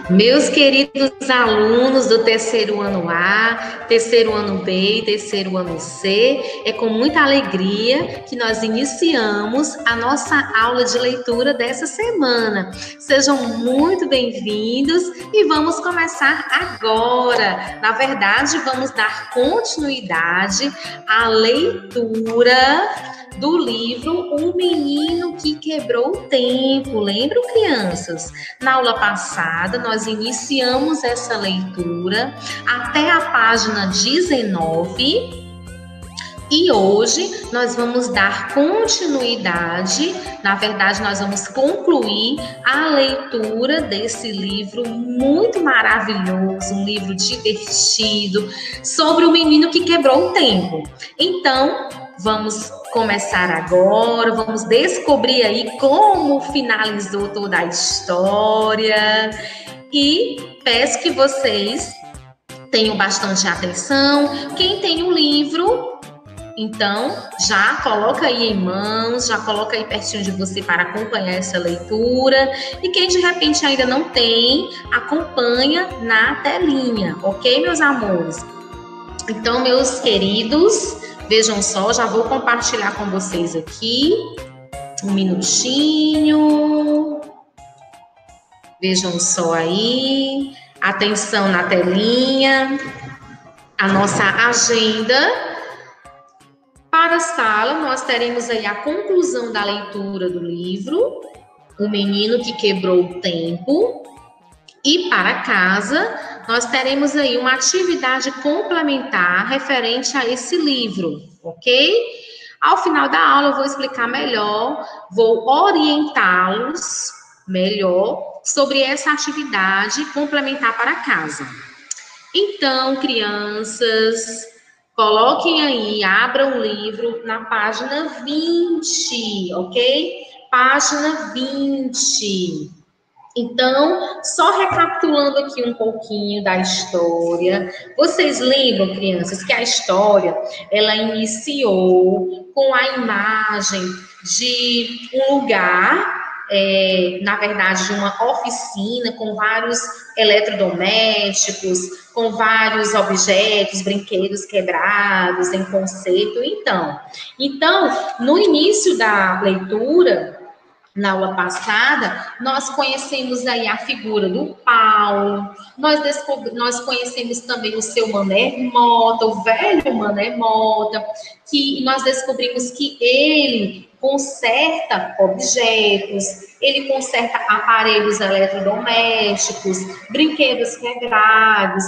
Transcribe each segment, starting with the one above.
Meus queridos alunos do terceiro ano A, terceiro ano B e terceiro ano C, é com muita alegria que nós iniciamos a nossa aula de leitura dessa semana. Sejam muito bem-vindos e vamos começar agora. Na verdade, vamos dar continuidade à leitura do livro O Menino que Quebrou o Tempo. Lembram, crianças? Na aula passada, nós iniciamos essa leitura até a página 19 e hoje nós vamos dar continuidade. Na verdade, nós vamos concluir a leitura desse livro muito maravilhoso, um livro divertido, sobre o menino que quebrou o tempo. Então, vamos começar agora, vamos descobrir aí como finalizou toda a história e peço que vocês tenham bastante atenção. Quem tem um livro, então já coloca aí em mãos, já coloca aí pertinho de você para acompanhar essa leitura. E quem de repente ainda não tem, acompanha na telinha, ok, meus amores? Então, meus queridos, vejam só, já vou compartilhar com vocês aqui, um minutinho. Vejam só aí, atenção na telinha, a nossa agenda. Para a sala, nós teremos aí a conclusão da leitura do livro, O Menino que Quebrou o Tempo. E para casa, nós teremos aí uma atividade complementar referente a esse livro, ok? Ao final da aula eu vou explicar melhor, vou orientá-los melhor sobre essa atividade complementar para casa. Então, crianças, coloquem aí, abram o livro na página 20, ok? Página 20. Então, só recapitulando aqui um pouquinho da história, vocês lembram, crianças, que a história, ela iniciou com a imagem de um lugar, na verdade, de uma oficina com vários eletrodomésticos, com vários objetos, brinquedos quebrados em conserto. Então, no início da leitura, na aula passada, nós conhecemos aí a figura do Paulo, nós conhecemos também o seu Mané Mota, o velho Mané Mota, que nós descobrimos que ele conserta objetos, ele conserta aparelhos eletrodomésticos, brinquedos quebrados.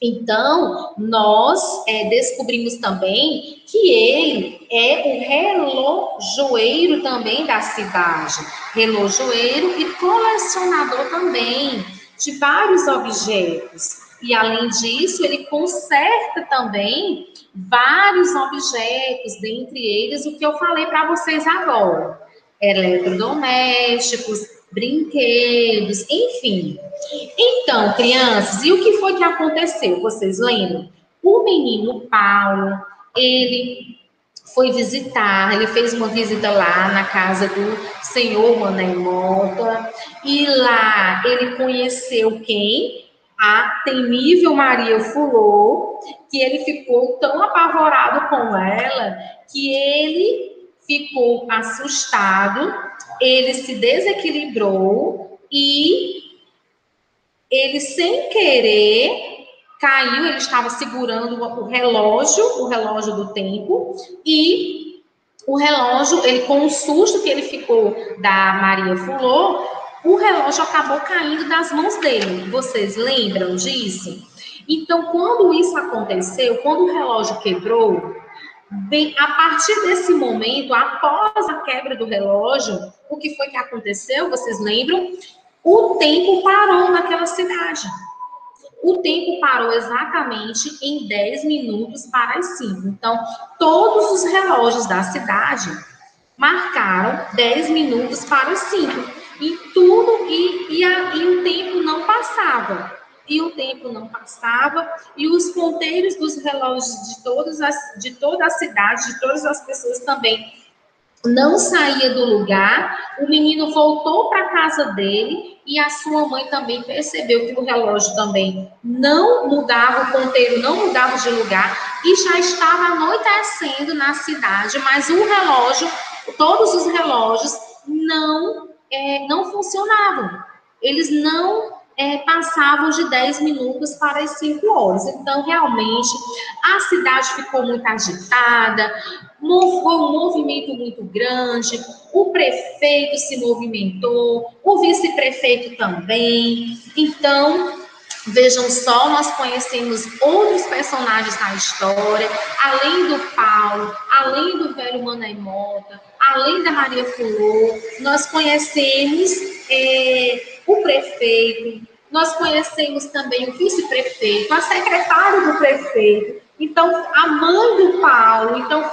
Então, nós descobrimos também que ele é o relojoeiro também da cidade. Relojoeiro e colecionador também de vários objetos. E, além disso, ele conserta também vários objetos, dentre eles o que eu falei para vocês agora. Eletrodomésticos, brinquedos, enfim. Então, crianças, e o que foi que aconteceu? Vocês lembram? O menino Paulo, ele foi visitar, ele fez uma visita lá na casa do senhor Mané Mota, e lá ele conheceu quem? A temível Maria Fulô, que ele ficou tão apavorado com ela, que ele ficou assustado, ele se desequilibrou e ele, sem querer, caiu. Ele estava segurando o relógio do tempo, e o relógio, ele, com o susto que ele ficou da Maria Fulô, o relógio acabou caindo das mãos dele. Vocês lembram disso? Então, quando isso aconteceu, quando o relógio quebrou, bem, a partir desse momento, após a quebra do relógio, o que foi que aconteceu? Vocês lembram? O tempo parou naquela cidade. O tempo parou exatamente em 10 minutos para as 5. Então, todos os relógios da cidade marcaram 10 minutos para as 5. E tudo, e o tempo não passava. E o tempo não passava, e os ponteiros dos relógios de toda a cidade, de todas as pessoas também não saía do lugar, o menino voltou para a casa dele e a sua mãe também percebeu que o relógio também não mudava, o ponteiro não mudava de lugar e já estava anoitecendo na cidade, mas o relógio, todos os relógios não funcionavam. Eles não passavam de 10 minutos para as 5 horas. Então, realmente, a cidade ficou muito agitada, foi um movimento muito grande, o prefeito se movimentou, o vice-prefeito também. Então, vejam só, nós conhecemos outros personagens na história, além do Paulo, além do velho Mané Mota, além da Maria Fulô, nós conhecemos o prefeito, nós conhecemos também o vice-prefeito, a secretária do prefeito, então a mãe do Paulo, então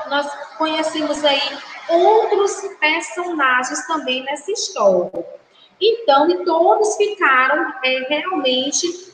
nós conhecemos aí outros personagens também nessa história. Então, e todos ficaram realmente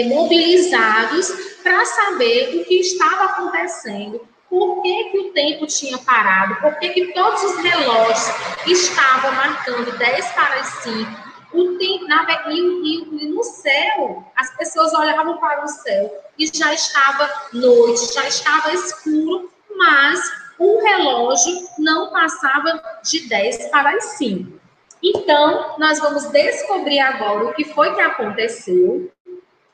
mobilizados para saber o que estava acontecendo, por que o tempo tinha parado, por que todos os relógios estavam marcando 10 para as 5, o tempo, e no céu, as pessoas olhavam para o céu e já estava noite, já estava escuro, mas o relógio não passava de 10 para as 5. Então, nós vamos descobrir agora o que foi que aconteceu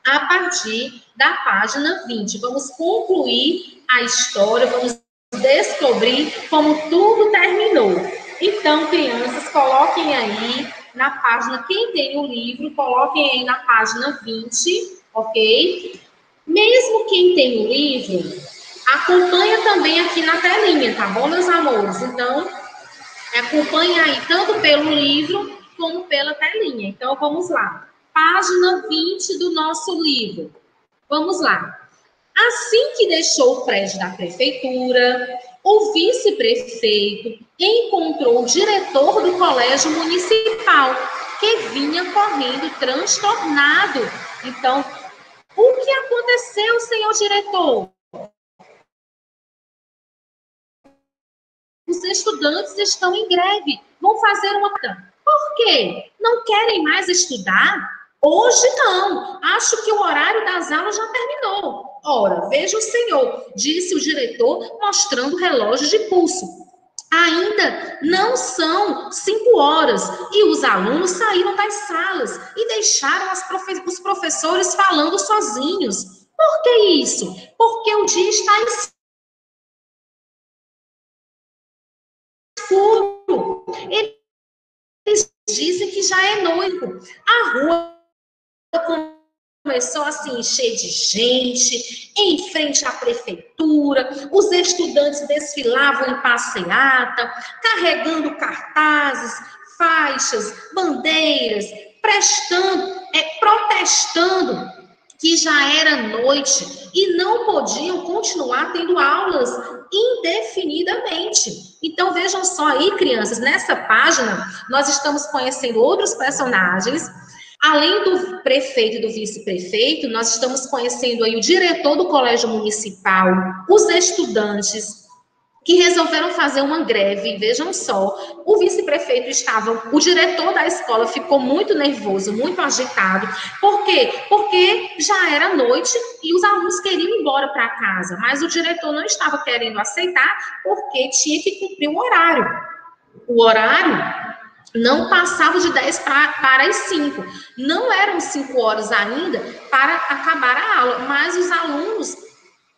a partir da página 20. Vamos concluir a história, vamos descobrir como tudo terminou. Então, crianças, coloquem aí na página, quem tem o livro, coloquem aí na página 20, ok? Mesmo quem tem o livro, acompanha também aqui na telinha, tá bom, meus amores? Então, acompanha aí tanto pelo livro como pela telinha. Então, vamos lá. Página 20 do nosso livro. Vamos lá. Assim que deixou o prédio da prefeitura, o vice-prefeito encontrou o diretor do colégio municipal, que vinha correndo transtornado. Então, o que aconteceu, senhor diretor? Os estudantes estão em greve, vão fazer uma... Por quê? Não querem mais estudar? Hoje não. Acho que o horário das aulas já terminou. Ora, veja o senhor, disse o diretor, mostrando o relógio de pulso. Ainda não são 5 horas e os alunos saíram das salas e deixaram os professores falando sozinhos. Por que isso? Porque o dia está escuro. Eles dizem que já é noite. A rua começou a se encher de gente, em frente à prefeitura, os estudantes desfilavam em passeata, carregando cartazes, faixas, bandeiras, protestando que já era noite e não podiam continuar tendo aulas indefinidamente. Então, vejam só aí, crianças, nessa página, nós estamos conhecendo outros personagens. Além do prefeito e do vice-prefeito, nós estamos conhecendo aí o diretor do colégio municipal, os estudantes que resolveram fazer uma greve. Vejam só, o vice-prefeito o diretor da escola ficou muito nervoso, muito agitado. Por quê? Porque já era noite e os alunos queriam ir embora para casa, mas o diretor não estava querendo aceitar porque tinha que cumprir o horário. O horário não passava de 10 para as 5. Não eram 5 horas ainda para acabar a aula, mas os alunos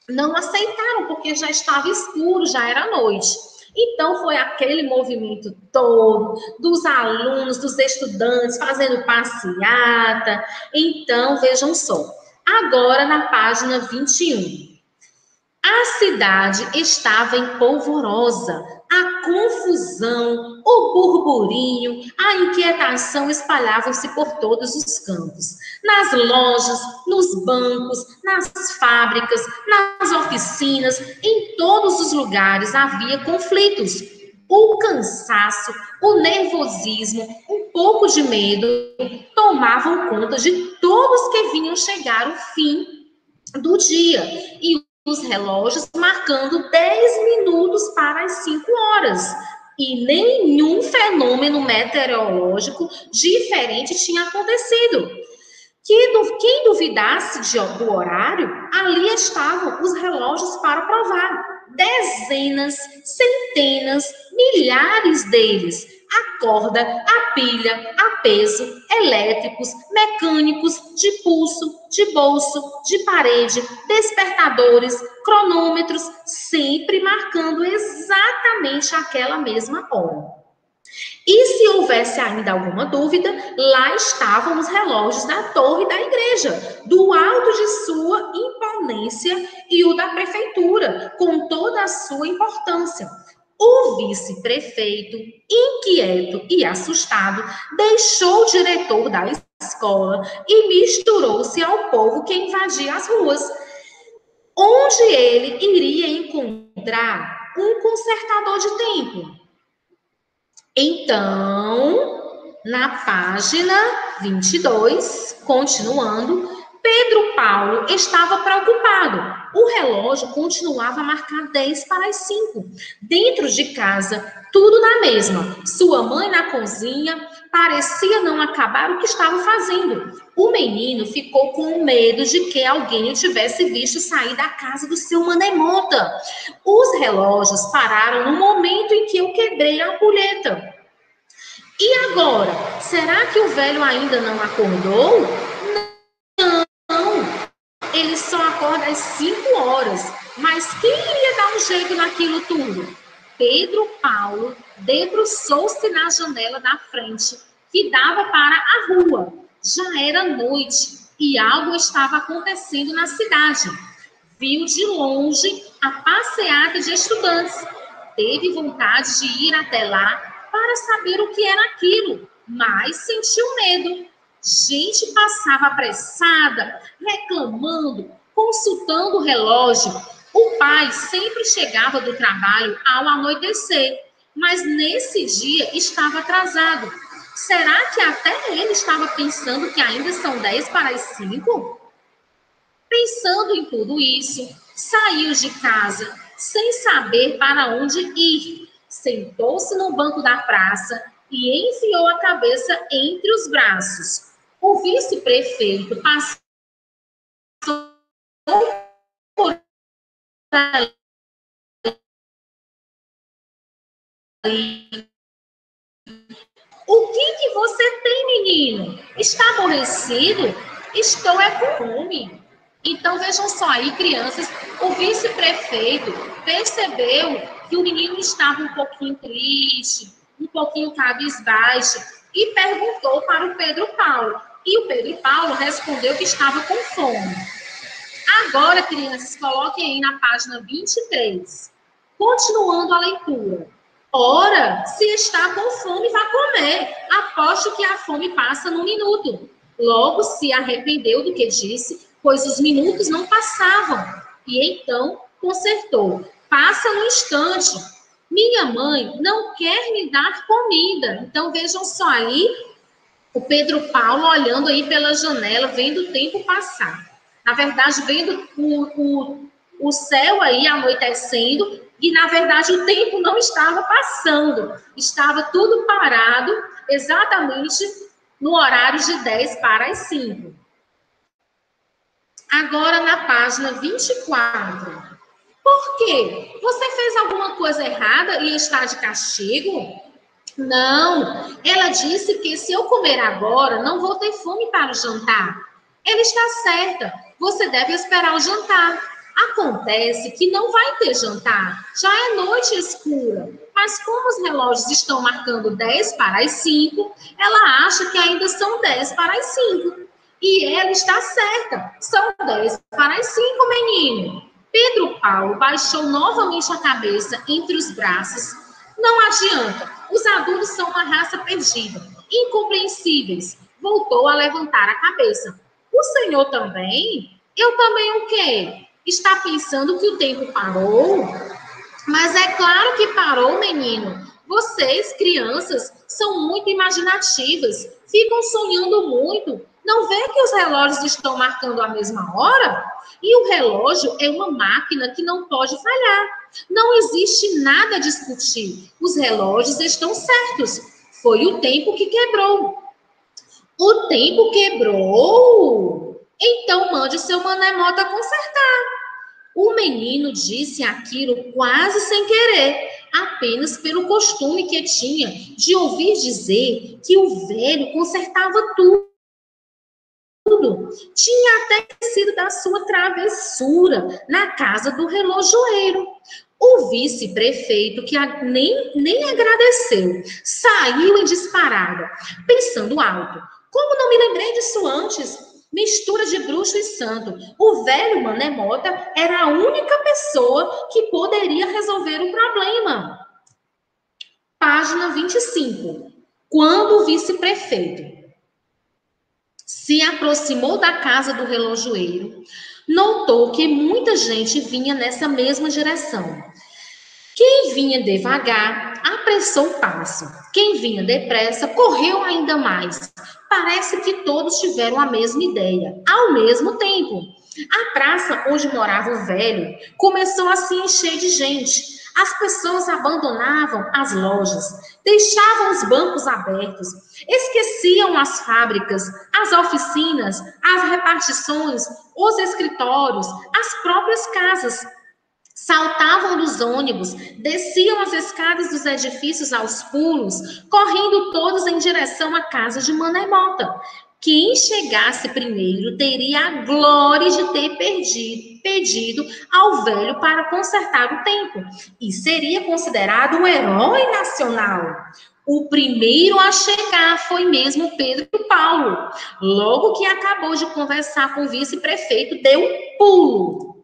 não aceitaram, porque já estava escuro, já era noite. Então, foi aquele movimento todo dos alunos, dos estudantes, fazendo passeata. Então, vejam só. Agora, na página 21. A cidade estava em polvorosa, a confusão, o burburinho, a inquietação espalhavam-se por todos os campos. Nas lojas, nos bancos, nas fábricas, nas oficinas, em todos os lugares havia conflitos. O cansaço, o nervosismo, um pouco de medo tomavam conta de todos que vinham chegar o fim do dia. E os relógios marcando 10 minutos para as 5 horas. E nenhum fenômeno meteorológico diferente tinha acontecido. Quem duvidasse do horário, ali estavam os relógios para provar. Dezenas, centenas, milhares deles. A corda, a pilha, a peso, elétricos, mecânicos, de pulso, de bolso, de parede, despertadores, cronômetros, sempre marcando exatamente aquela mesma hora. E se houvesse ainda alguma dúvida, lá estavam os relógios da torre da igreja, do alto de sua imponência e o da prefeitura, com toda a sua importância. O vice-prefeito, inquieto e assustado, deixou o diretor da escola e misturou-se ao povo que invadia as ruas, onde ele iria encontrar um consertador de tempo. Então, na página 22, continuando, Pedro Paulo estava preocupado. O relógio continuava a marcar 10 para as 5. Dentro de casa, tudo na mesma. Sua mãe na cozinha parecia não acabar o que estava fazendo. O menino ficou com medo de que alguém o tivesse visto sair da casa do seu manemota. Os relógios pararam no momento em que eu quebrei a ampulheta. E agora? Será que o velho ainda não acordou? Não, ele só acorda às 5 horas. Mas quem iria dar um jeito naquilo tudo? Pedro Paulo debruçou-se na janela da frente, que dava para a rua. Já era noite e algo estava acontecendo na cidade. Viu de longe a passeata de estudantes. Teve vontade de ir até lá para saber o que era aquilo, mas sentiu medo. Gente passava apressada, reclamando, consultando o relógio. O pai sempre chegava do trabalho ao anoitecer, mas nesse dia estava atrasado. Será que até ele estava pensando que ainda são 10 para as 5? Pensando em tudo isso, saiu de casa sem saber para onde ir. Sentou-se no banco da praça e enfiou a cabeça entre os braços. O vice-prefeito passou por ali. O que você tem, menino? Está aborrecido? Estou é com fome. Então, vejam só aí, crianças, o vice-prefeito percebeu que o menino estava um pouquinho triste, um pouquinho cabisbaixo, e perguntou para o Pedro Paulo. E o Pedro Paulo respondeu que estava com fome. Agora, crianças, coloquem aí na página 23. Continuando a leitura. Ora, se está com fome, vá comer. Aposto que a fome passa num minuto. Logo se arrependeu do que disse, pois os minutos não passavam. E então consertou. Passa no instante. Minha mãe não quer me dar comida. Então vejam só aí, o Pedro Paulo olhando aí pela janela, vendo o tempo passar. Na verdade, vendo o céu aí anoitecendo, e na verdade o tempo não estava passando. Estava tudo parado, exatamente no horário de 10 para as 5. Agora na página 24. Por quê? Você fez alguma coisa errada e está de castigo? Não, ela disse que se eu comer agora, não vou ter fome para o jantar. Ela está certa, você deve esperar o jantar. Acontece que não vai ter jantar, já é noite escura. Mas como os relógios estão marcando 10 para as 5, ela acha que ainda são 10 para as 5. E ela está certa, são 10 para as 5, menino. Pedro Paulo baixou novamente a cabeça entre os braços. Não adianta, os adultos são uma raça perdida, incompreensíveis. Voltou a levantar a cabeça. O senhor também? Eu também o quê? Está pensando que o tempo parou? Mas é claro que parou, menino. Vocês, crianças, são muito imaginativas, ficam sonhando muito. Não vê que os relógios estão marcando a mesma hora? E o relógio é uma máquina que não pode falhar. Não existe nada a discutir. Os relógios estão certos. Foi o tempo que quebrou. O tempo quebrou? Então mande seu Mané Mota consertar. O menino disse aquilo quase sem querer, apenas pelo costume que tinha de ouvir dizer que o velho consertava tudo. Tinha até sido da sua travessura na casa do relojoeiro. O vice-prefeito, que nem agradeceu, saiu em disparada, pensando alto. Como não me lembrei disso antes? Mistura de bruxo e santo. O velho Mané Mota era a única pessoa que poderia resolver o problema. Página 25. Quando o vice-prefeito se aproximou da casa do relojoeiro, notou que muita gente vinha nessa mesma direção. Quem vinha devagar, apressou o passo. Quem vinha depressa, correu ainda mais. Parece que todos tiveram a mesma ideia, ao mesmo tempo. A praça onde morava o velho começou a se encher de gente. As pessoas abandonavam as lojas, deixavam os bancos abertos, esqueciam as fábricas, as oficinas, as repartições, os escritórios, as próprias casas. Saltavam dos ônibus, desciam as escadas dos edifícios aos pulos, correndo todos em direção à casa de Mané Mota. Quem chegasse primeiro teria a glória de ter pedido ao velho para consertar o tempo e seria considerado um herói nacional. O primeiro a chegar foi mesmo Pedro Paulo. Logo que acabou de conversar com o vice-prefeito, deu um pulo.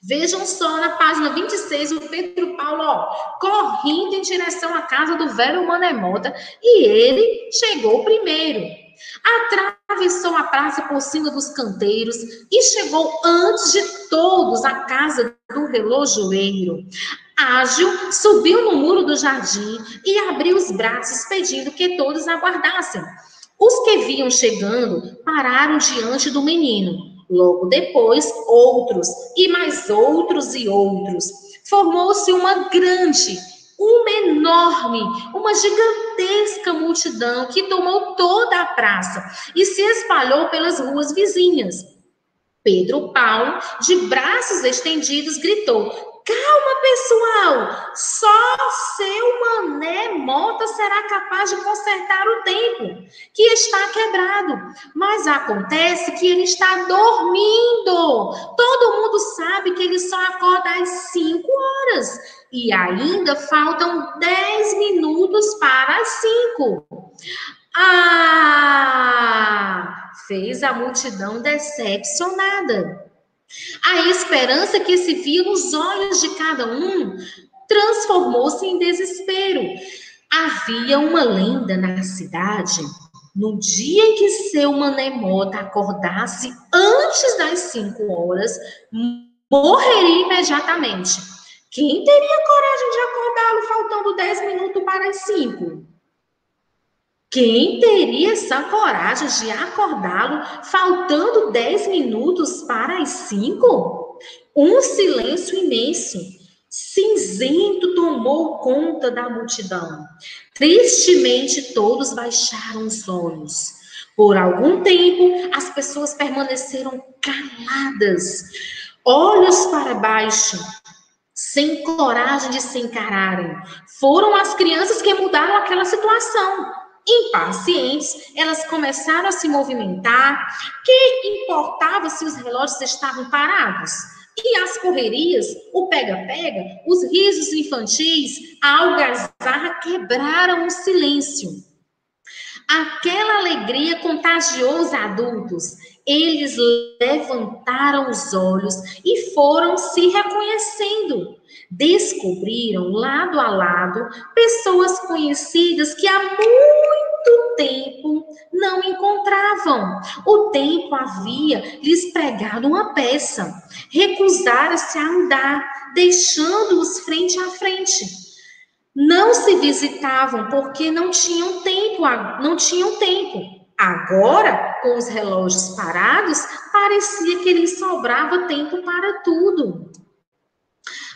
Vejam só na página 26, o Pedro Paulo, correndo em direção à casa do velho Mané Mota, e ele chegou primeiro. Atravessou a praça por cima dos canteiros e chegou antes de todos à casa do relojoeiro. Ágil, subiu no muro do jardim e abriu os braços pedindo que todos aguardassem. Os que vinham chegando pararam diante do menino. Logo depois, outros, e mais outros e outros. Formou-se uma grande, uma enorme, uma gigantesca multidão que tomou toda a praça e se espalhou pelas ruas vizinhas. Pedro Paulo, de braços estendidos, gritou: "Calma, pessoal! Só seu Mané Mota será capaz de consertar o tempo, que está quebrado. Mas acontece que ele está dormindo. Todo mundo sabe que ele só acorda às 5 horas. E ainda faltam 10 minutos para as 5. Ah! Fez a multidão decepcionada. A esperança que se via nos olhos de cada um transformou-se em desespero. Havia uma lenda na cidade. No dia em que seu Mané Mota acordasse antes das 5 horas, morreria imediatamente. Quem teria coragem de acordá-lo faltando 10 minutos para as 5? Quem teria essa coragem de acordá-lo faltando 10 minutos para as 5? Um silêncio imenso, cinzento, tomou conta da multidão. Tristemente, todos baixaram os olhos. Por algum tempo, as pessoas permaneceram caladas, olhos para baixo, sem coragem de se encararem. Foram as crianças que mudaram aquela situação. Impacientes, elas começaram a se movimentar. Que importava se os relógios estavam parados? E as correrias, o pega-pega, os risos infantis, a algazarra quebraram o silêncio. Aquela alegria contagiou os adultos. Eles levantaram os olhos e foram se reconhecendo. Descobriram, lado a lado, pessoas conhecidas que há muito tempo não encontravam. O tempo havia lhes pregado uma peça. Recusaram-se a andar, deixando-os frente a frente. Não se visitavam porque não tinham tempo. Agora com os relógios parados, parecia que lhe sobrava tempo para tudo.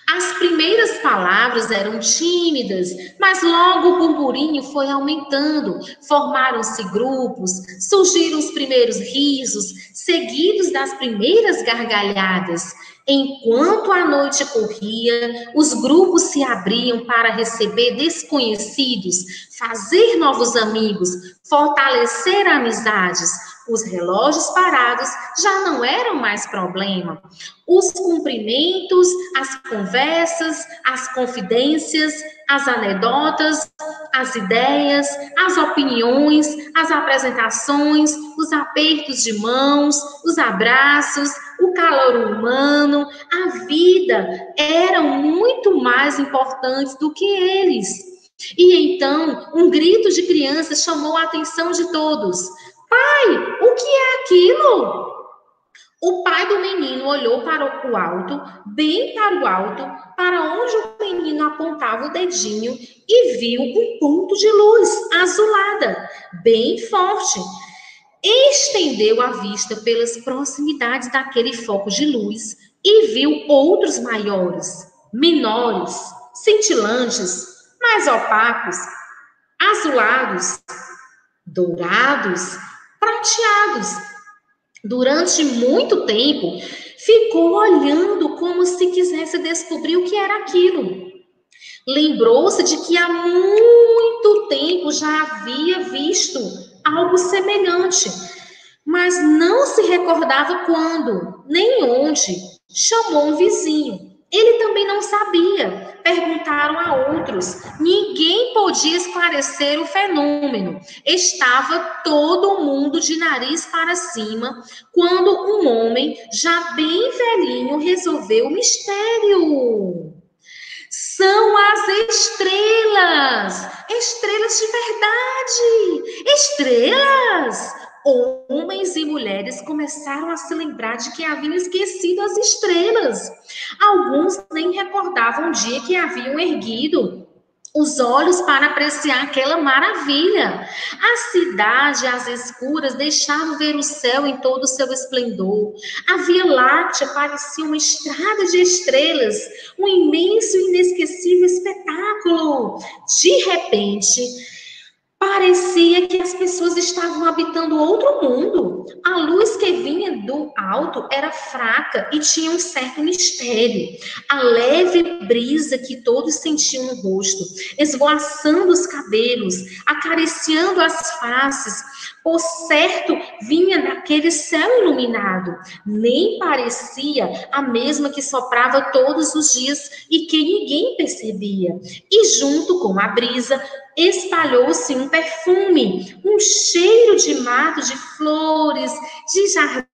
As primeiras palavras eram tímidas, mas logo o burburinho foi aumentando. Formaram-se grupos, surgiram os primeiros risos, seguidos das primeiras gargalhadas. Enquanto a noite corria, os grupos se abriam para receber desconhecidos, fazer novos amigos, fortalecer amizades. Os relógios parados já não eram mais problema. Os cumprimentos, as conversas, as confidências, as anedotas, as ideias, as opiniões, as apresentações, os apertos de mãos, os abraços, o calor humano, a vida eram muito mais importantes do que eles. E então, um grito de criança chamou a atenção de todos. Pai, o que é aquilo? O pai do menino olhou para o alto, bem para o alto, para onde o menino apontava o dedinho e viu um ponto de luz azulada, bem forte. Estendeu a vista pelas proximidades daquele foco de luz e viu outros maiores, menores, cintilantes, mais opacos, azulados, dourados, prateados. Durante muito tempo, ficou olhando como se quisesse descobrir o que era aquilo. Lembrou-se de que há muito tempo já havia visto algo semelhante, mas não se recordava quando, nem onde. Chamou um vizinho. Ele também não sabia. Perguntaram a outros. Ninguém podia esclarecer o fenômeno. Estava todo mundo de nariz para cima quando um homem, já bem velhinho, resolveu o mistério. São as estrelas! Estrelas de verdade! Estrelas! Homens e mulheres começaram a se lembrar de que haviam esquecido as estrelas. Alguns nem recordavam o dia que haviam erguido os olhos para apreciar aquela maravilha. A cidade, às escuras, deixava ver o céu em todo o seu esplendor. A Via Láctea parecia uma estrada de estrelas, um imenso e inesquecível espetáculo. De repente, parecia que as pessoas estavam habitando outro mundo. A luz que vinha do alto era fraca e tinha um certo mistério. A leve brisa que todos sentiam no rosto, esvoaçando os cabelos, acariciando as faces, por certo, vinha daquele céu iluminado. Nem parecia a mesma que soprava todos os dias e que ninguém percebia. E junto com a brisa, espalhou-se um perfume, um cheiro de mato, de flores, de jardins.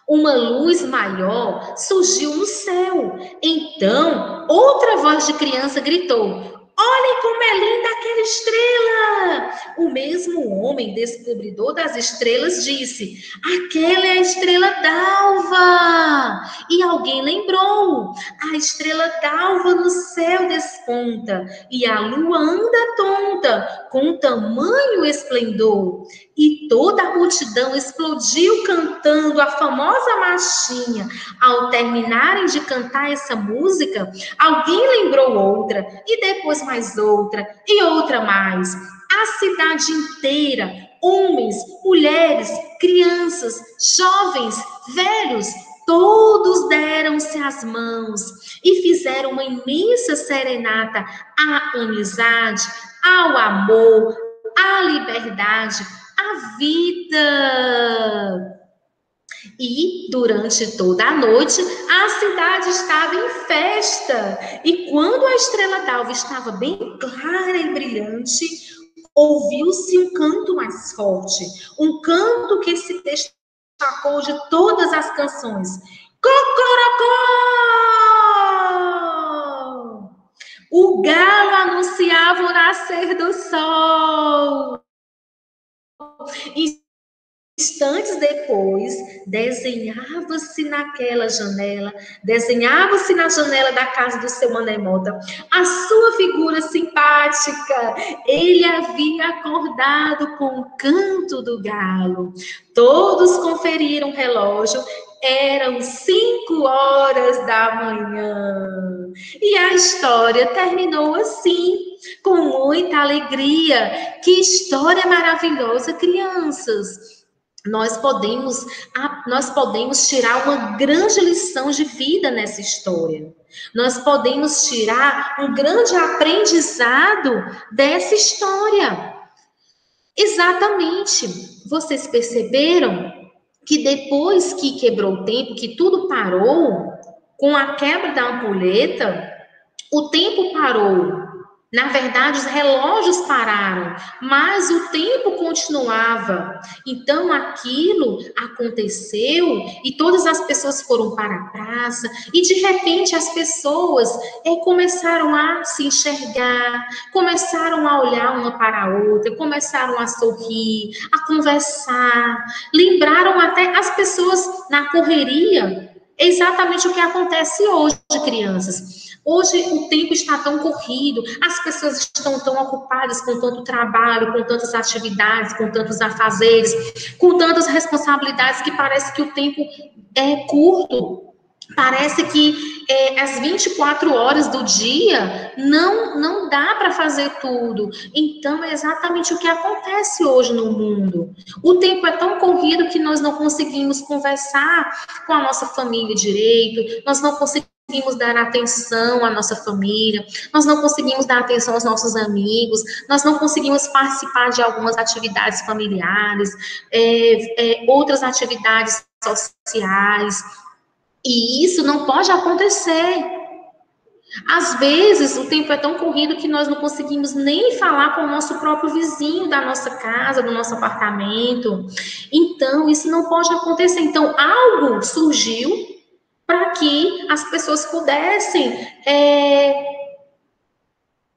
Uma luz maior surgiu no céu. Então, outra voz de criança gritou: olhem como é linda aquela estrela! O mesmo homem, descobridor das estrelas, disse: aquela é a estrela d'alva! E alguém lembrou: a estrela d'alva no céu desponta, e a lua anda tonta, com tamanho esplendor. E toda a multidão explodiu cantando a famosa marchinha. Ao terminarem de cantar essa música, alguém lembrou outra, e depois mais outra, e outra mais. A cidade inteira, homens, mulheres, crianças, jovens, velhos, todos deram-se as mãos e fizeram uma imensa serenata à amizade, ao amor, à liberdade, à vida. E durante toda a noite, a cidade estava em festa. E quando a estrela d'alva estava bem clara e brilhante, ouviu-se um canto mais forte, um canto que se destacou de todas as canções. Cocorocó! O galo anunciava o nascer do sol. E Instantes depois, desenhava-se na janela da casa do seu Manemota a sua figura simpática. Ele havia acordado com o canto do galo. Todos conferiram o relógio. Eram 5 horas da manhã. E a história terminou assim, com muita alegria. Que história maravilhosa, crianças! Nós podemos tirar uma grande lição de vida nessa história. Nós podemos tirar um grande aprendizado dessa história. Exatamente. Vocês perceberam que depois que quebrou o tempo, que tudo parou, com a quebra da ampulheta, o tempo parou. Na verdade, os relógios pararam, mas o tempo continuava. Então, aquilo aconteceu e todas as pessoas foram para a praça e, de repente, as pessoas começaram a se enxergar, começaram a olhar uma para a outra, começaram a sorrir, a conversar, lembraram até as pessoas na correria. Exatamente o que acontece hoje, crianças. Hoje o tempo está tão corrido, as pessoas estão tão ocupadas com tanto trabalho, com tantas atividades, com tantos afazeres, com tantas responsabilidades, que parece que o tempo é curto. Parece que as 24 horas do dia não dá para fazer tudo. Então, é exatamente o que acontece hoje no mundo. O tempo é tão corrido que nós não conseguimos conversar com a nossa família direito, nós não conseguimos dar atenção à nossa família, nós não conseguimos dar atenção aos nossos amigos, nós não conseguimos participar de algumas atividades familiares, outras atividades sociais. E isso não pode acontecer. Às vezes, o tempo é tão corrido que nós não conseguimos nem falar com o nosso próprio vizinho da nossa casa, do nosso apartamento. Então, isso não pode acontecer. Então, algo surgiu para que as pessoas pudessem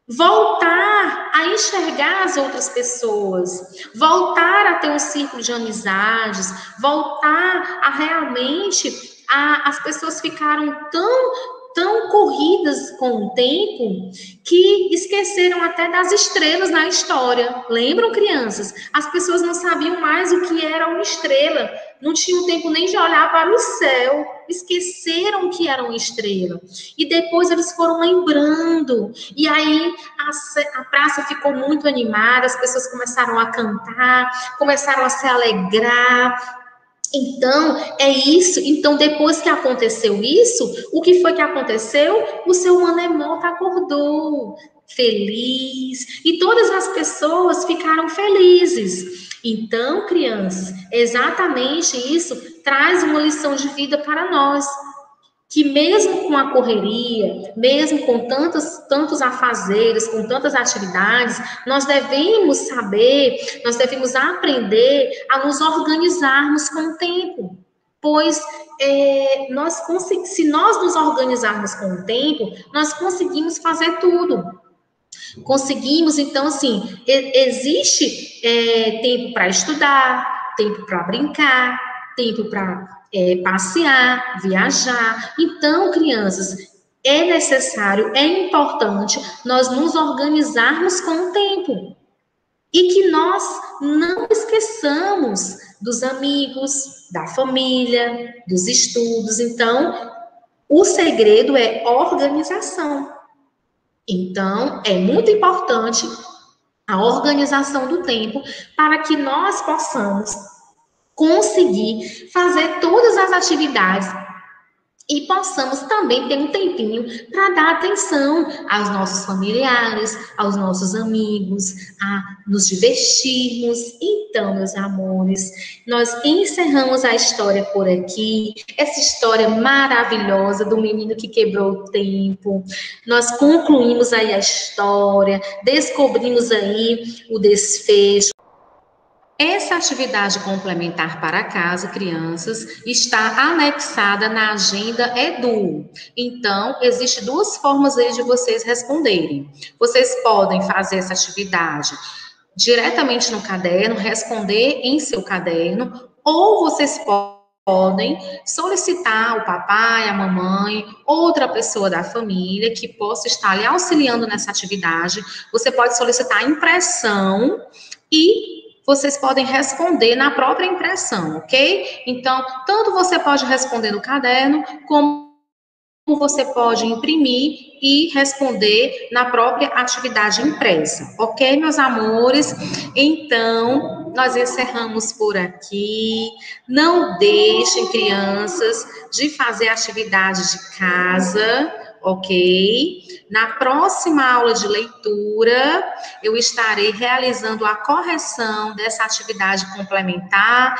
voltar a enxergar as outras pessoas, voltar a ter um círculo de amizades, voltar a realmente, as pessoas ficaram tão corridas com o tempo que esqueceram até das estrelas na história. Lembram, crianças? As pessoas não sabiam mais o que era uma estrela, não tinham tempo nem de olhar para o céu, esqueceram que era uma estrela. E depois eles foram lembrando, e aí a praça ficou muito animada, as pessoas começaram a cantar, começaram a se alegrar. Então, é isso. Então, depois que aconteceu isso, o que foi que aconteceu? O seu Manemota acordou feliz e todas as pessoas ficaram felizes. Então, crianças, exatamente isso traz uma lição de vida para nós. Que mesmo com a correria, mesmo com tantos afazeres, com tantas atividades, nós devemos saber, nós devemos aprender a nos organizarmos com o tempo. Pois se nós nos organizarmos com o tempo, nós conseguimos fazer tudo. Conseguimos, então, assim, existe tempo para estudar, tempo para brincar, tempo para passear, viajar. Então, crianças, é necessário, é importante nós nos organizarmos com o tempo. E que nós não esqueçamos dos amigos, da família, dos estudos. Então, o segredo é organização. Então, é muito importante a organização do tempo para que nós possamos conseguir fazer todas as atividades e possamos também ter um tempinho para dar atenção aos nossos familiares, aos nossos amigos, a nos divertirmos. Então, meus amores, nós encerramos a história por aqui, essa história maravilhosa do menino que quebrou o tempo. Nós concluímos aí a história, descobrimos aí o desfecho. Essa atividade complementar para casa, crianças, está anexada na agenda Edu. Então, existem duas formas aí de vocês responderem. Vocês podem fazer essa atividade diretamente no caderno, responder em seu caderno, ou vocês podem solicitar o papai, a mamãe, outra pessoa da família que possa estar lhe auxiliando nessa atividade. Você pode solicitar a impressão e vocês podem responder na própria impressão, ok? Então, tanto você pode responder no caderno, como você pode imprimir e responder na própria atividade impressa, ok, meus amores? Então, nós encerramos por aqui. Não deixem, crianças, de fazer atividade de casa, ok? Na próxima aula de leitura, eu estarei realizando a correção dessa atividade complementar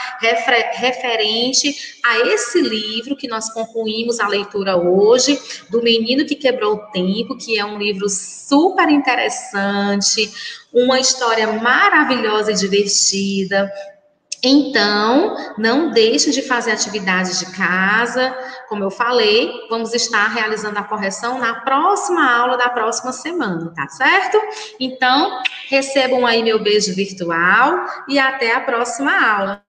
referente a esse livro que nós concluímos a leitura hoje, do Menino que Quebrou o Tempo, que é um livro super interessante, uma história maravilhosa e divertida. Então, não deixe de fazer atividades de casa. Como eu falei, vamos estar realizando a correção na próxima aula da próxima semana, tá certo? Então, recebam aí meu beijo virtual e até a próxima aula.